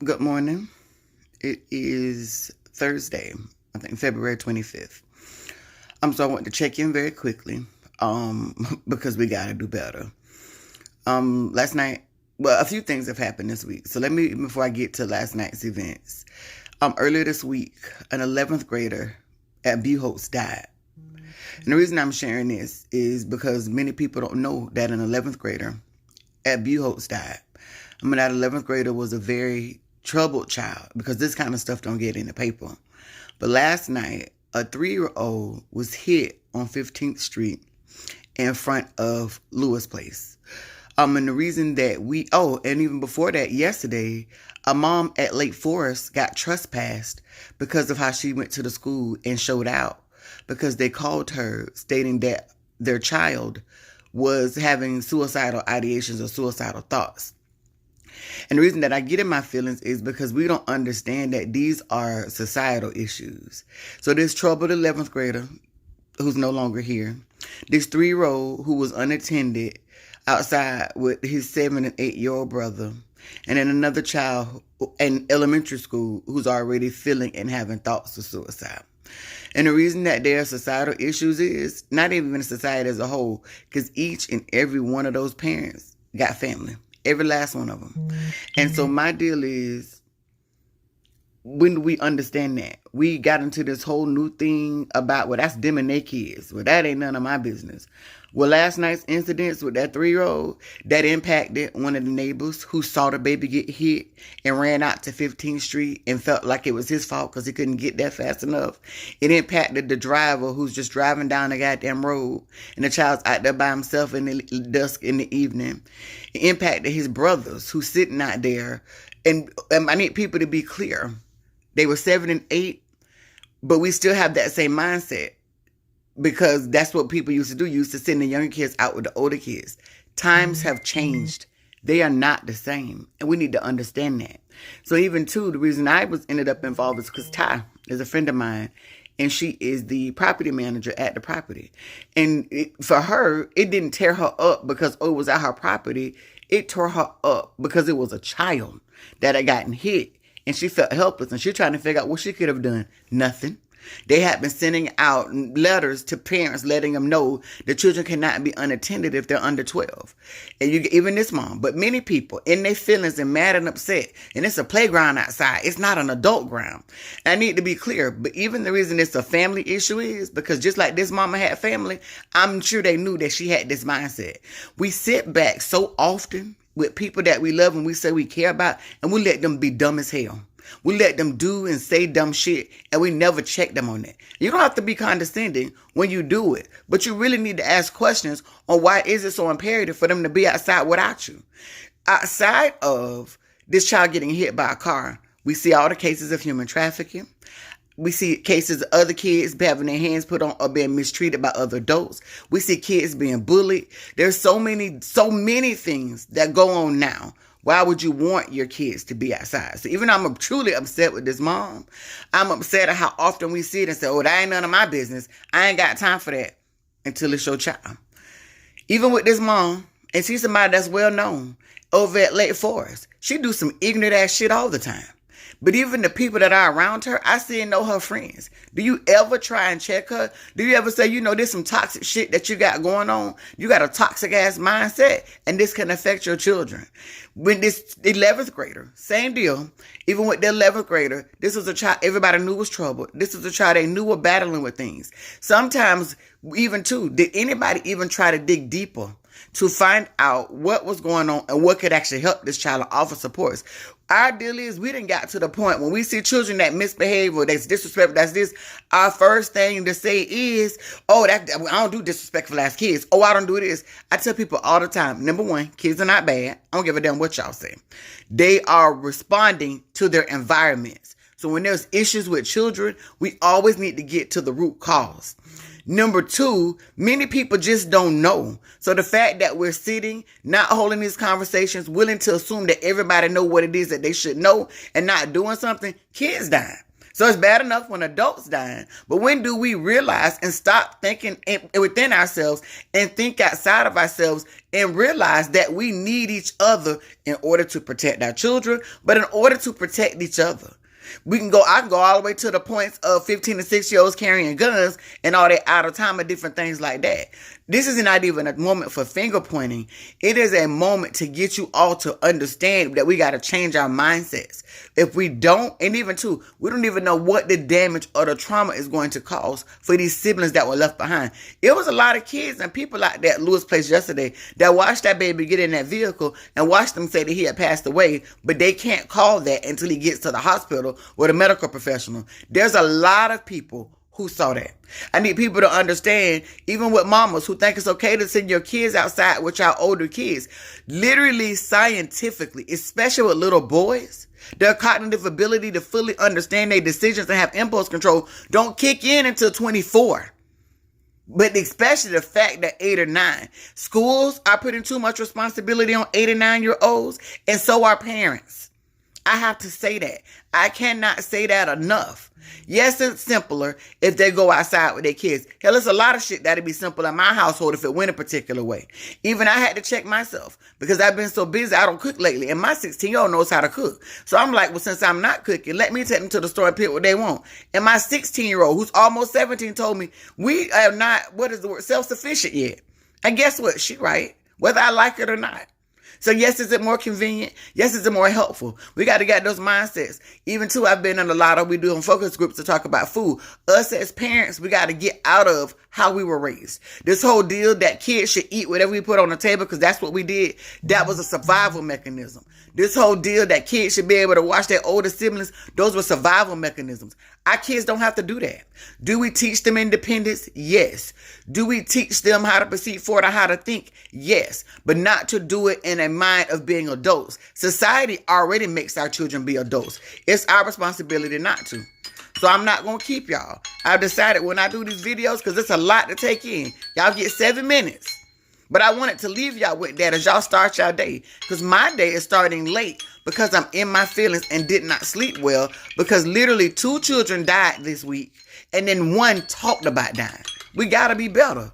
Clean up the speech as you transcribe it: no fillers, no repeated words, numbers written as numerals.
Good morning. It is Thursday, I think February 25th. So I want to check in very quickly, because we gotta do better. Last night, a few things have happened this week. So before I get to last night's events, earlier this week, an 11th grader at Buchholz died. And the reason I'm sharing this is because many people don't know that an 11th grader at Buchholz died. That 11th grader was a very troubled child because this kind of stuff don't get in the paper. But last night, a 3-year-old was hit on 15th Street in front of Lewis Place. And the reason that and even before that, yesterday, a mom at Lake Forest got trespassed because of how she went to the school and showed out because they called her stating that their child was having suicidal ideations or suicidal thoughts. And the reason that I get in my feelings is because we don't understand that these are societal issues. So this troubled 11th grader who's no longer here, this 3-year-old who was unattended outside with his 7 and 8-year-old brother, and then another child in elementary school who's already feeling and having thoughts of suicide. And the reason that there are societal issues is not even in society as a whole, because each and every one of those parents got family. Every last one of them. Mm-hmm. And so my deal is, when do we understand that? We got into this whole new thing about, well, that's them and their kids. Well, that ain't none of my business. Well, last night's incidents with that 3-year-old, that impacted one of the neighbors who saw the baby get hit and ran out to 15th Street and felt like it was his fault because he couldn't get there fast enough. It impacted the driver who's just driving down the goddamn road and the child's out there by himself in the dusk in the evening. It impacted his brothers who's sitting out there. And I need people to be clear. They were 7 and 8, but we still have that same mindset. Because that's what people used to do. You used to send the younger kids out with the older kids. Times have changed. They are not the same. And we need to understand that. So even too, the reason I ended up involved is because Ty is a friend of mine. And she is the property manager at the property. And for her, it didn't tear her up because it was at her property. It tore her up because it was a child that had gotten hit. And she felt helpless. And she was trying to figure out what she could have done. Nothing. They had been sending out letters to parents letting them know the children cannot be unattended if they're under 12. And even this mom, but many people in their feelings and mad and upset. And it's a playground outside. It's not an adult ground. I need to be clear, but even the reason it's a family issue is because just like this mama had family, I'm sure they knew that she had this mindset. We sit back so often with people that we love and we say we care about, and we let them be dumb as hell. We let them do and say dumb shit, and we never check them on that. You don't have to be condescending when you do it, but you really need to ask questions on why is it so imperative for them to be outside without you. Outside of this child getting hit by a car, we see all the cases of human trafficking. We see cases of other kids having their hands put on or being mistreated by other adults. We see kids being bullied. There's so many things that go on now. Why would you want your kids to be outside? So even though I'm truly upset with this mom, I'm upset at how often we see it and say, oh, that ain't none of my business. I ain't got time for that until it's your child. Even with this mom, and she's somebody that's well known over at Lake Forest, she do some ignorant ass shit all the time. But even the people that are around her, I still know her friends. Do you ever try and check her? Do you ever say, there's some toxic shit that you got going on? You got a toxic ass mindset, and this can affect your children. When this 11th grader, same deal. Even with the 11th grader, this was a child everybody knew was troubled. This was a child they knew were battling with things. Sometimes, even too, did anybody even try to dig deeper to find out what was going on and what could actually help this child and offer supports? Our deal is we didn't got to the point when we see children that misbehave or that's disrespectful, that's this, our first thing to say is, I don't do disrespectful ass kids. Oh, I don't do this. I tell people all the time, number one, kids are not bad. I don't give a damn what y'all say. They are responding to their environments. So when there's issues with children, we always need to get to the root cause. Number two, many people just don't know. So the fact that we're sitting, not holding these conversations, willing to assume that everybody know what it is that they should know and not doing something, kids dying. So it's bad enough when adults dying, but when do we realize and stop thinking within ourselves and think outside of ourselves and realize that we need each other in order to protect our children, but in order to protect each other? I can go all the way to the points of 15 and 6-year-olds carrying guns and all that out of time and different things like that. This is not even a moment for finger pointing. It is a moment to get you all to understand that we got to change our mindsets. If we don't, and even too, we don't even know what the damage or the trauma is going to cause for these siblings that were left behind. It was a lot of kids and people like that at Lewis Place yesterday that watched that baby get in that vehicle and watched them say that he had passed away, but they can't call that until he gets to the hospital with a medical professional. There's a lot of people who saw that. I need people to understand, even with mamas who think it's okay to send your kids outside with your older kids, literally scientifically, especially with little boys, their cognitive ability to fully understand their decisions and have impulse control don't kick in until 24. But especially the fact that 8 or 9. Schools are putting too much responsibility on 8 and 9-year-olds, and so are parents. I have to say that. I cannot say that enough. Yes, it's simpler if they go outside with their kids. Hell, it's a lot of shit that'd be simple in my household if it went a particular way. Even I had to check myself because I've been so busy, I don't cook lately. And my 16-year-old knows how to cook. So I'm like, well, since I'm not cooking, let me take them to the store and pick what they want. And my 16-year-old, who's almost 17, told me, we are not, self-sufficient yet. And guess what? She right, whether I like it or not. So yes, is it more convenient? Yes, is it more helpful? We got to get those mindsets. Even too, I've been in a lot of, we do focus groups to talk about food. Us as parents, we got to get out of how we were raised. This whole deal that kids should eat whatever we put on the table because that's what we did. That was a survival mechanism. This whole deal that kids should be able to watch their older siblings, those were survival mechanisms. Our kids don't have to do that. Do we teach them independence? Yes. Do we teach them how to proceed forward or how to think? Yes. But not to do it in a mind of being adults. Society already makes our children be adults. It's our responsibility not to. So I'm not going to keep y'all. I've decided when I do these videos, because it's a lot to take in, y'all get 7 minutes. But I wanted to leave y'all with that as y'all start your day. Because my day is starting late because I'm in my feelings and did not sleep well. Because literally 2 children died this week. And then 1 talked about dying. We got to be better.